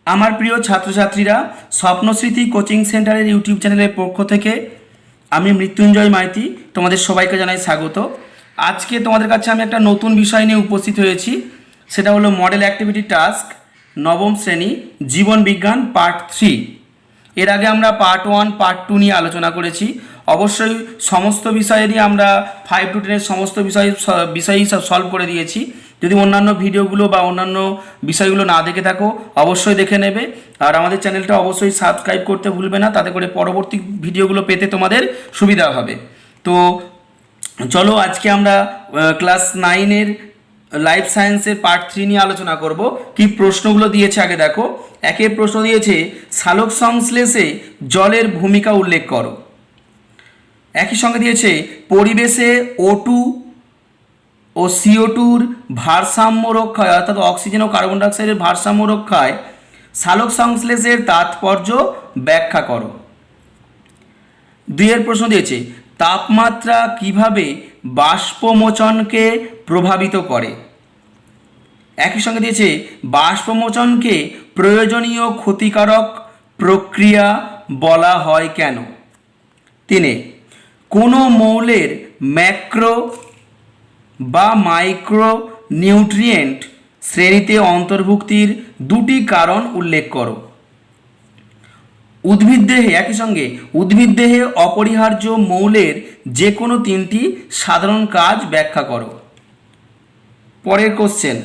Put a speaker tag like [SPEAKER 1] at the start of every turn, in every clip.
[SPEAKER 1] আমার প্রিয় ছাত্রছাত্রীরা, স্বপ্নস্মৃতি কোচিং সেন্টারের ইউটিউব চ্যানেলের পক্ষ থেকে আমি মৃত্যুঞ্জয় মাইতি তোমাদের সবাইকে জানাই স্বাগত। আজকে তোমাদের কাছে আমি একটা নতুন বিষয় নিয়ে উপস্থিত হয়েছি, সেটা হলো মডেল অ্যাক্টিভিটি টাস্ক নবম শ্রেণী জীবন বিজ্ঞান পার্ট 3। এর আগে আমরা পার্ট 1 পার্ট 2 নিয়ে আলোচনা করেছি। অবশ্যই সমস্ত বিষয়েরই আমরা 5 to 10 সমস্ত বিষয়ই সব সলভ করে দিয়েছি। যদি অন্যান্য ভিডিওগুলো বা অন্যান্য বিষয়গুলো না দেখে থাকো অবশ্যই দেখে নেবে, আর আমাদের চ্যানেলটা অবশ্যই সাবস্ক্রাইব করতে ভুলবে না, তাতে করে পরবর্তী ভিডিওগুলো পেতে তোমাদের সুবিধা হবে। তো চলো আজকে আমরা ক্লাস 9-এর লাইফ সায়েন্সের পার্ট 3 নিয়ে আলোচনা করব। কি প্রশ্নগুলো দিয়েছে আগে দেখো। একের প্রশ্ন দিয়েছে সালোক সংশ্লেষে জলের ভূমিকা উল্লেখ করো। একই সঙ্গে দিয়েছে পরিবেশে O2 ও CO2-র ভারসাম্য রক্ষায়, অর্থাৎ অক্সিজেন ও কার্বন ডাইঅক্সাইডের ভারসাম্য রক্ষায় সালোক সংশ্লেষের তাৎপর্য ব্যাখ্যা করো। 2-এর প্রশ্ন দিয়েছে তাপমাত্রা কিভাবে বাষ্পমোচনকে প্রভাবিত করে। একই সঙ্গে দিয়েছে বাষ্পমোচনকে প্রয়োজনীয় ক্ষতিকারক প্রক্রিয়া বলা হয় কেন। 3-এ কোনো মৌলের ম্যাক্রো বা মাইক্রো নিউট্রিয়েন্ট শ্রেণীতে অন্তর্ভুক্তির 2টি কারণ উল্লেখ করো। উদ্ভিদদেহে একই সঙ্গে উদ্ভিদদেহে অপরিহার্য মৌলের যে কোনো 3টি সাধারণ কাজ ব্যাখ্যা করো। পরের কোশ্চেন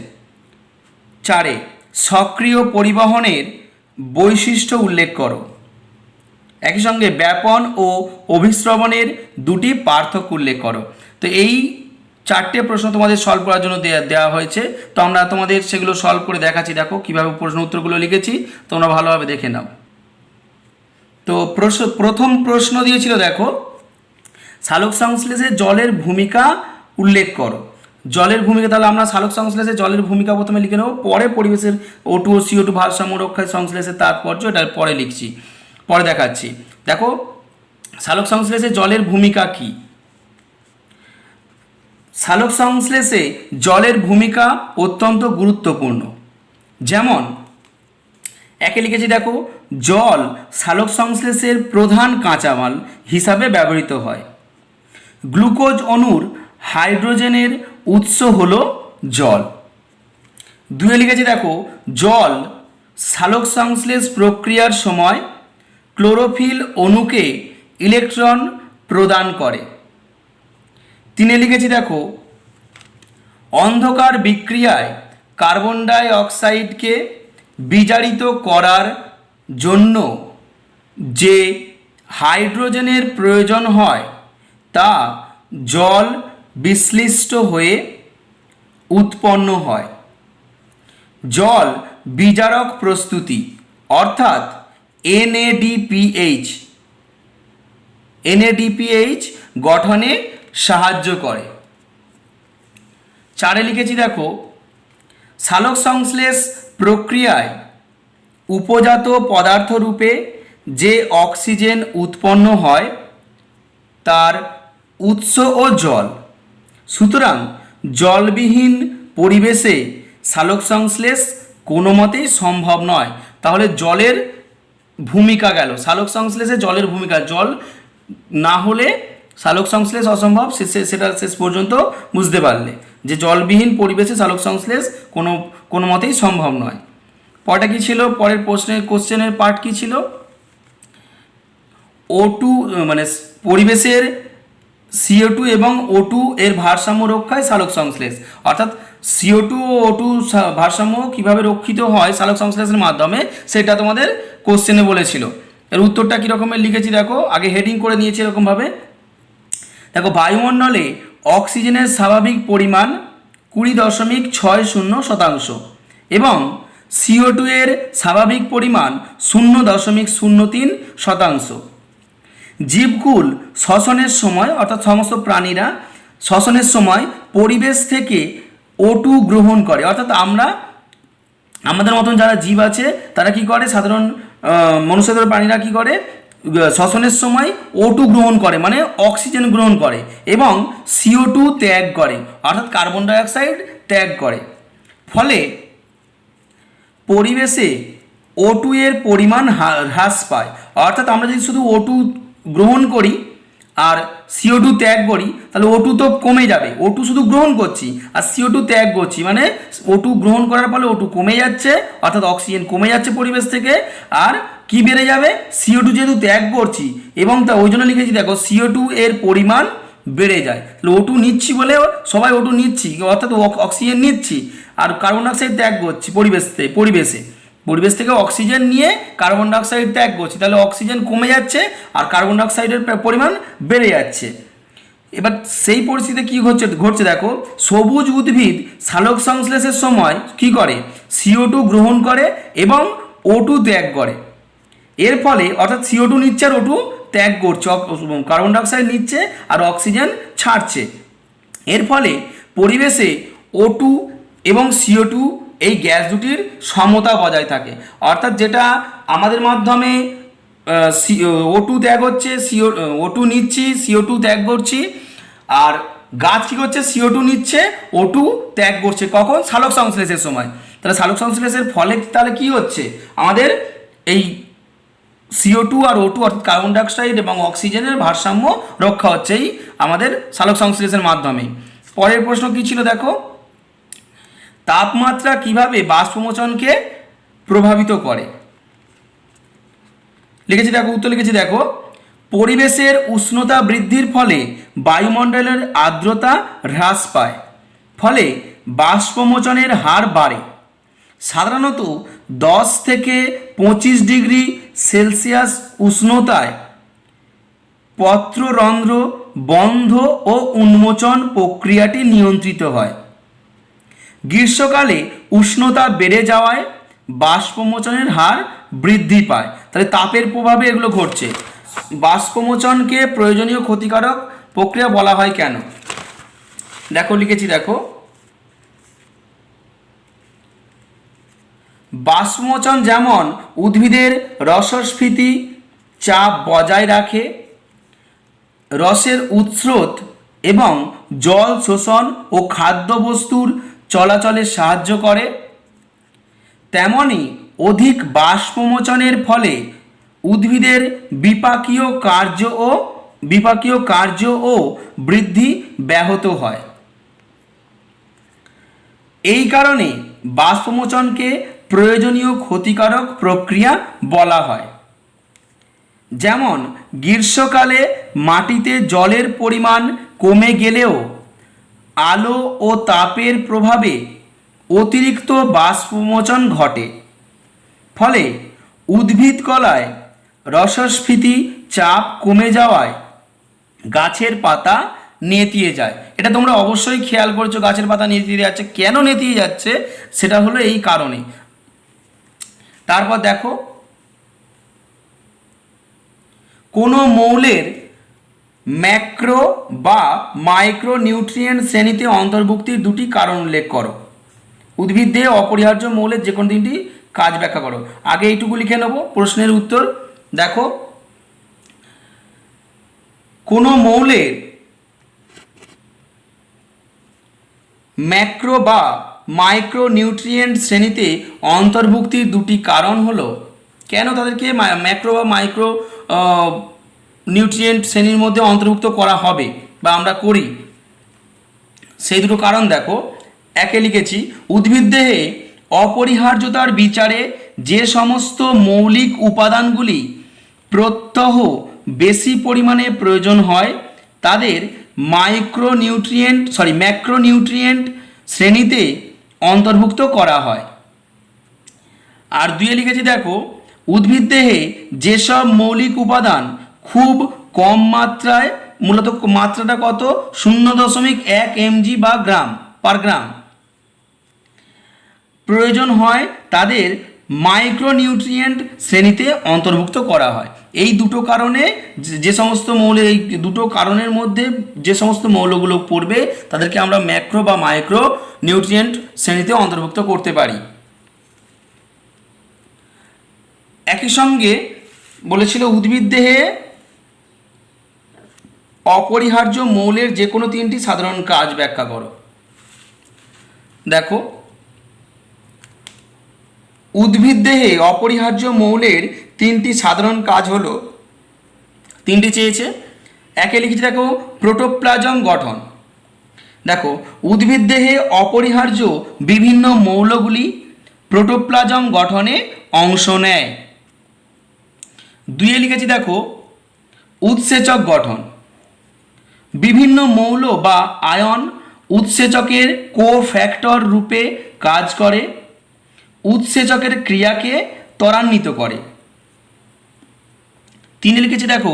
[SPEAKER 1] 4-এ সক্রিয় পরিবহনের বৈশিষ্ট্য উল্লেখ করো। একই সঙ্গে ব্যাপন ও অভিস্রবণের 2টি পার্থক্য উল্লেখ করো। তো এই 4টে প্রশ্ন তোমাদের সলভ করার জন্য দেওয়া হয়েছে। তো আমরা তোমাদের সেগুলো সলভ করে দেখাচ্ছি। দেখো কীভাবে প্রশ্ন উত্তরগুলো লিখেছি, তোমরা ভালোভাবে দেখে নাও। তো প্রথম প্রশ্ন দিয়েছিল দেখো সালোক সংশ্লেষে জলের ভূমিকা উল্লেখ করো। জলের ভূমিকা, তাহলে আমরা সালোক সংশ্লেষে জলের ভূমিকা প্রথমে লিখে নেব, পরে পরিবেশের O2 ও CO2 ভারসাম্য রক্ষায় সংশ্লেষের তাৎপর্য এটা পরে লিখছি, পরে দেখাচ্ছি। দেখো সালোক সংশ্লেষে জলের ভূমিকা কী। সালোক সংশ্লেষে জলের ভূমিকা অত্যন্ত গুরুত্বপূর্ণ। যেমন একে লিখেছি দেখো জল সালোক সংশ্লেষের প্রধান কাঁচামাল হিসাবে ব্যবহৃত হয়। গ্লুকোজ অণুর হাইড্রোজেনের উৎস হলো জল। 2-এ লিখেছি দেখো জল সালোক সংশ্লেষ প্রক্রিয়ার সময় ক্লোরোফিল অণুকে ইলেকট্রন প্রদান করে। 3-এ লিখেছি দেখো অন্ধকার বিক্রিয়ায় কার্বন ডাই অক্সাইডকে বিজারিত করার জন্য যে হাইড্রোজেনের প্রয়োজন হয় তা জল বিশ্লিষ্ট হয়ে উৎপন্ন হয়। জল বিজারক প্রস্তুতি অর্থাৎ NADPH গঠনে সাহায্য করে। 4-এ লিখেছি দেখো সালোক সংশ্লেষ প্রক্রিয়ায় উপজাত পদার্থ রূপে যে অক্সিজেন উৎপন্ন হয় তার উৎস ও জল। সুতরাং জলবিহীন পরিবেশে সালোক সংশ্লেষ কোনো মতেই সম্ভব নয়। তাহলে জলের ভূমিকা গেল, সালোক সংশ্লেষে জলের ভূমিকা, জল না হলে সালোক সংশ্লেষ অসম্ভব। সেটা শেষ পর্যন্ত বুঝতে পারলে যে জলবিহীন পরিবেশে সালোক সংশ্লেষ কোনো মতেই সম্ভব নয়। পরটা কী ছিল, পরের কোশ্চেনের পার্ট কী ছিল, O2 মানে পরিবেশের CO2 এবং O2 এর ভারসাম্য রক্ষায় সালোক সংশ্লেষ, অর্থাৎ CO2 ও O2 ভারসাম্য কীভাবে রক্ষিত হয় সালোক সংশ্লেষের মাধ্যমে সেটা তোমাদের কোশ্চেনে বলেছিল। এর উত্তরটা কীরকমের লিখেছি দেখো, আগে হেডিং করে নিয়েছি এরকমভাবে। দেখো বায়ুমণ্ডলে অক্সিজেনের স্বাভাবিক পরিমাণ 20.60% এবং CO2 এর স্বাভাবিক পরিমাণ 0.03%। জীবকুল শ্বসনের সময়, অর্থাৎ সমস্ত প্রাণীরা শ্বসনের সময় পরিবেশ থেকে O2 গ্রহণ করে, অর্থাৎ আমাদের মতন যারা জীব আছে তারা কি করে, সাধারণ মনুষ্যদের প্রাণীরা কি করে, শ্বসনের সময় O2 গ্রহণ করে মানে অক্সিজেন গ্রহণ করে এবং CO2 ত্যাগ করে, অর্থাৎ কার্বন ডাইঅক্সাইড ত্যাগ করে। ফলে পরিবেশে O2 এর পরিমাণ হ্রাস পায়। অর্থাৎ আমরা যদি শুধু O2 গ্রহণ করি আর CO2 ত্যাগ করি তাহলে O2 তো কমে যাবে, O2 শুধু গ্রহণ করছি আর CO2 ত্যাগ করছি, মানে O2 গ্রহণ করার ফলে O2 কমে যাচ্ছে, অর্থাৎ অক্সিজেন কমে যাচ্ছে পরিবেশ থেকে, আর কি বেড়ে যাবে, CO2 যেহেতু ত্যাগ করছি এবং তা ওই জন্য লিখেছি দেখো CO2 এর পরিমাণ বেড়ে যায়। তাহলে O2 নিচ্ছি বলে সবাই O2 নিচ্ছি, অর্থাৎ অক্সিজেন নিচ্ছি আর কার্বন ডাইঅক্সাইড ত্যাগ করছি পরিবেশ থেকে অক্সিজেন নিয়ে কার্বন ডাইঅক্সাইড ত্যাগ করছি, তাহলে অক্সিজেন কমে যাচ্ছে আর কার্বন ডাইঅক্সাইডের পরিমাণ বেড়ে যাচ্ছে। এবার সেই পরিস্থিতিতে কি ঘটছে দেখো, সবুজ উদ্ভিদ সালোক সংশ্লেষের সময় কি করে, CO2 গ্রহণ করে এবং O2 ত্যাগ করে। এর ফলে অর্থাৎ CO2 নিচ্ছে আর O2 ত্যাগ করছে, কার্বন ডাইঅক্সাইড নিচ্ছে আর অক্সিজেন ছাড়ছে। এর ফলে পরিবেশে O2 এবং CO2 এই গ্যাস দুটির সমতা বজায় থাকে। অর্থাৎ যেটা আমাদের মাধ্যমে O2 ত্যাগ হচ্ছে, O2 নিচ্ছি, CO2 ত্যাগ করছি, আর গাছ কী করছে, CO2 নিচ্ছে, O2 ত্যাগ করছে, কখন, সালোক সংশ্লেষের সময়। তাহলে সালোক সংশ্লেষের ফলে তাহলে কি হচ্ছে, আমাদের এই CO2 আর O2 অর্থাৎ কার্বন ডাইঅক্সাইড এবং অক্সিজেনের ভারসাম্য রক্ষা হচ্ছে এই আমাদের সালোক সংশ্লেষের মাধ্যমে। পরের প্রশ্ন কি ছিল দেখো, তাপমাত্রা কিভাবে বাষ্পমোচনকে প্রভাবিত করে। লিখেছি দেখো, উত্তর লিখেছি দেখো, পরিবেশের উষ্ণতা বৃদ্ধির ফলে বায়ুমণ্ডলের আর্দ্রতা হ্রাস পায়, ফলে বাষ্পমোচনের হার বাড়ে। সাধারণত 10 থেকে 25 ডিগ্রি সেলসিয়াস উষ্ণতায় পত্ররন্ধ্র বন্ধ ও উন্মোচন প্রক্রিয়াটি নিয়ন্ত্রিত হয়। গ্রীষ্মকালে উষ্ণতা বেড়ে যাওয়ায় বাষ্পমোচনের হার বৃদ্ধি পায়। তাহলে তাপের প্রভাবে এগুলো ঘটছে। বাষ্পমোচনকে প্রয়োজনীয় ক্ষতিকারক প্রক্রিয়া বলা হয় কেন, দেখো লিখেছি দেখো, বাষ্পমোচন যেমন উদ্ভিদের রসস্ফীতি চাপ বজায় রাখে, রসের উৎস্রোত এবং জল শোষণ ও খাদ্যবস্তুর চলাচলে সাহায্য করে, তেমনি অধিক বাষ্পমোচনের ফলে উদ্ভিদের বিপাকীয় কার্য ও বৃদ্ধি ব্যাহত হয়। এই কারণে বাষ্পমোচনকে প্রয়োজনীয় ক্ষতিকারক প্রক্রিয়া বলা হয়। যেমন গ্রীষ্মকালে মাটিতে জলের পরিমাণ কমে গেলেও আলো ও তাপের প্রভাবে অতিরিক্ত বাষ্পমোচন ঘটে, ফলে উদ্ভিদ কলায় রসস্ফীতি চাপ কমে যাওয়ায় গাছের পাতা নেতিয়ে যায়। এটা তোমরা অবশ্যই খেয়াল করছো, গাছের পাতা নেতিয়ে যাচ্ছে, কেন নেতিয়ে যাচ্ছে সেটা হলো এই কারণে। তারপর দেখো, কোনো মৌলের ম্যাক্রো বা মাইক্রো নিউট্রিয়েন্ট শ্রেণীতে অন্তর্ভুক্তির দুটি কারণ উল্লেখ করো। উদ্ভিদ দেহে অপরিহার্য মৌলের যে কোনো তিনটি কাজ ব্যাখ্যা করো। আগে এইটুকু লিখে নেব প্রশ্নের উত্তর। দেখো, কোনো মৌলের ম্যাক্রো বা মাইক্রো নিউট্রিয়েন্ট শ্রেণীতে অন্তর্ভুক্তির দুটি কারণ হলো, কেন তাদেরকে ম্যাক্রো বা মাইক্রো নিউট্রিয়েন্ট শ্রেণীর মধ্যে অন্তর্ভুক্ত করা হবে বা আমরা করি, সেই দুটো কারণ দেখো। একে লিখেছি, উদ্ভিদ দেহে অপরিহার্যতার বিচারে যে সমস্ত মৌলিক উপাদানগুলি প্রত্যহ বেশি পরিমাণে প্রয়োজন হয় তাদের ম্যাক্রোনিউট্রিয়েন্ট শ্রেণীতে অন্তর্ভুক্ত করা হয়। আর দুয়ে লিখেছি দেখো, উদ্ভিদ দেহে যেসব মৌলিক উপাদান খুব কম মাত্রায়, মূলত মাত্রাটা কত, 0.1 mg বা গ্রাম প্রয়োজন হয় তাদের মাইক্রোনিউট্রিয়েন্ট শ্রেণীতে অন্তর্ভুক্ত করা হয়। এই দুটো কারণে যে সমস্ত মৌলের, এই দুটো কারণের মধ্যে যে সমস্ত মৌলগুলো পড়বে তাদেরকে আমরা ম্যাক্রো বা মাইক্রো নিউট্রিয়েন্ট শ্রেণীতে অন্তর্ভুক্ত করতে পারি। একই সঙ্গে বলেছিল উদ্ভিদ দেহে অপরিহার্য মৌলের যে কোনো তিনটি সাধারণ কাজ ব্যাখ্যা করো। দেখো, উদ্ভিদ দেহে অপরিহার্য মৌলের তিনটি সাধারণ কাজ হলো, তিনটি চেয়েছে। একে লিখেছি দেখো প্রোটোপ্লাজম গঠন। দেখো উদ্ভিদ দেহে অপরিহার্য বিভিন্ন মৌলগুলি প্রোটোপ্লাজম গঠনে অংশ নেয়। দুইয়ে লিখেছি দেখো উৎসেচক গঠন। বিভিন্ন মৌল বা আয়ন উৎসেচকের কোফ্যাক্টর রূপে কাজ করে, উৎসেচকের ক্রিয়াকে ত্বরান্বিত করে। তিনে লিখেছি দেখো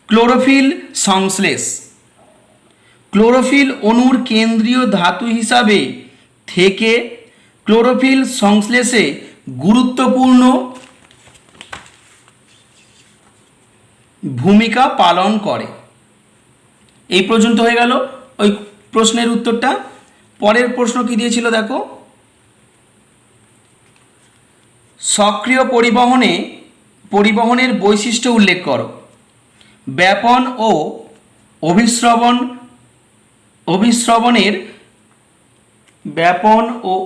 [SPEAKER 1] ক্লোরোফিল সংশ্লেষ। ক্লোরোফিল অণুর কেন্দ্রীয় ধাতু হিসাবে থেকে ক্লোরোফিল সংশ্লেষে গুরুত্বপূর্ণ ভূমিকা পালন করে। এই পর্যন্ত হয়ে গেল ওই প্রশ্নের উত্তরটা। পরের প্রশ্ন কি দিয়েছিল দেখো, সক্রিয় পরিবহনের বৈশিষ্ট্য উল্লেখ করো। ব্যাপন ও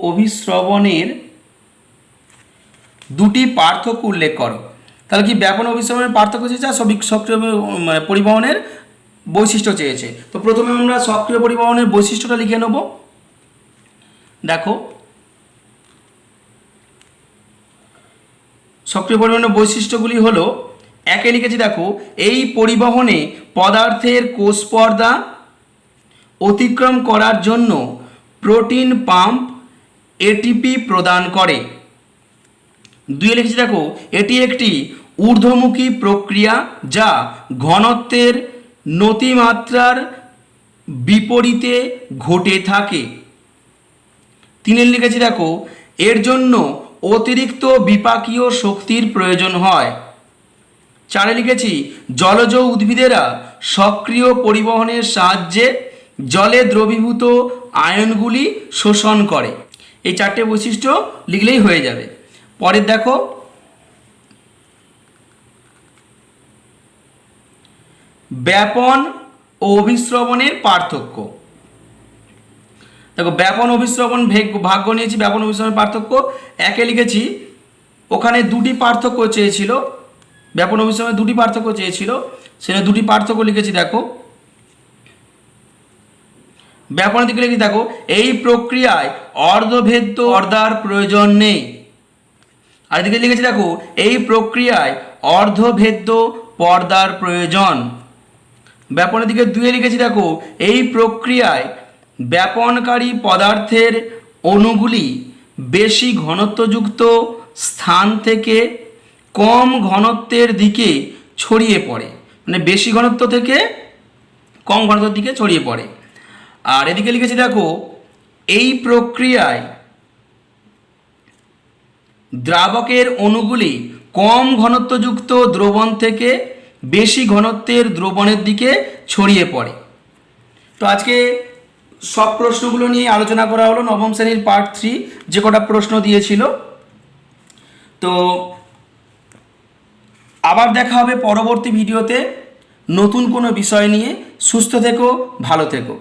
[SPEAKER 1] অভিস্রবণের দুটি পার্থক্য উল্লেখ করো। তাহলে কি ব্যাপন অভিস্রবণের পার্থক্য চেয়েছে আর সক্রিয় পরিবহনের বৈশিষ্ট্য চেয়েছে। তো প্রথমে আমরা সক্রিয় পরিবহনের বৈশিষ্ট্যটা লিখে নেব। দেখো সক্রিয় পরিবহনের বৈশিষ্ট্যগুলি হলো, একে লিখেছি দেখো এই পরিবহনে পদার্থের কোষ পর্দা অতিক্রম করার জন্য প্রোটিন পাম্প এটিপি প্রদান করে। দুইয়ে লিখেছি দেখো এটি একটি ঊর্ধ্বমুখী প্রক্রিয়া যা ঘনত্বের নতিমাত্রার বিপরীতে ঘটে থাকে। তিনে লিখেছি দেখো এর জন্য অতিরিক্ত বিপাকীয় শক্তির প্রয়োজন হয়। চারে লিখেছি জলজ উদ্ভিদেরা সক্রিয় পরিবহনের সাহায্যে জলে দ্রবীভূত আয়নগুলি শোষণ করে। এই চারটে বৈশিষ্ট্য লিখলেই হয়ে যাবে। পরের দেখো ব্যাপন ও অভিস্রবণের পার্থক্য। দেখো ব্যাপন অভিস্রবণ ভাগ্য নিয়েছি। ব্যাপন অভিস্রবণের পার্থক্য একে লিখেছি, ওখানে দুটি পার্থক্য চেয়েছিল, ব্যাপন অভিস্রবণের দুটি পার্থক্য চেয়েছিল, সেখানে দুটি পার্থক্য লিখেছি। দেখো ব্যাপনের দিকে লিখেছি দেখো এই প্রক্রিয়ায় অর্ধভেদ্য পর্দার প্রয়োজন নেই। আর এদিকে লিখেছি দেখো এই প্রক্রিয়ায় অর্ধভেদ্য পর্দার প্রয়োজন। ব্যাপনের দিকে দুয়ে লিখেছি দেখো এই প্রক্রিয়ায় ব্যাপনকারী পদার্থের অণুগুলি বেশি ঘনত্বযুক্ত স্থান থেকে কম ঘনত্বের দিকে ছড়িয়ে পড়ে, মানে বেশি ঘনত্ব থেকে কম ঘনত্বের দিকে ছড়িয়ে পড়ে। আর এদিকে লিখেছি দেখো এই প্রক্রিয়ায় দ্রাবকের অণুগুলি কম ঘনত্বযুক্ত দ্রবণ থেকে বেশি ঘনত্বের দ্রবণের দিকে ছড়িয়ে পড়ে। তো আজকে সব প্রশ্নগুলো নিয়ে আলোচনা করা হলো। নবম শ্রেণীর পার্ট 3 যে কটা প্রশ্ন দিয়েছিল। তো আবার দেখা হবে পরবর্তী ভিডিওতে নতুন কোনো বিষয় নিয়ে। সুস্থ থেকো, ভালো থেকো।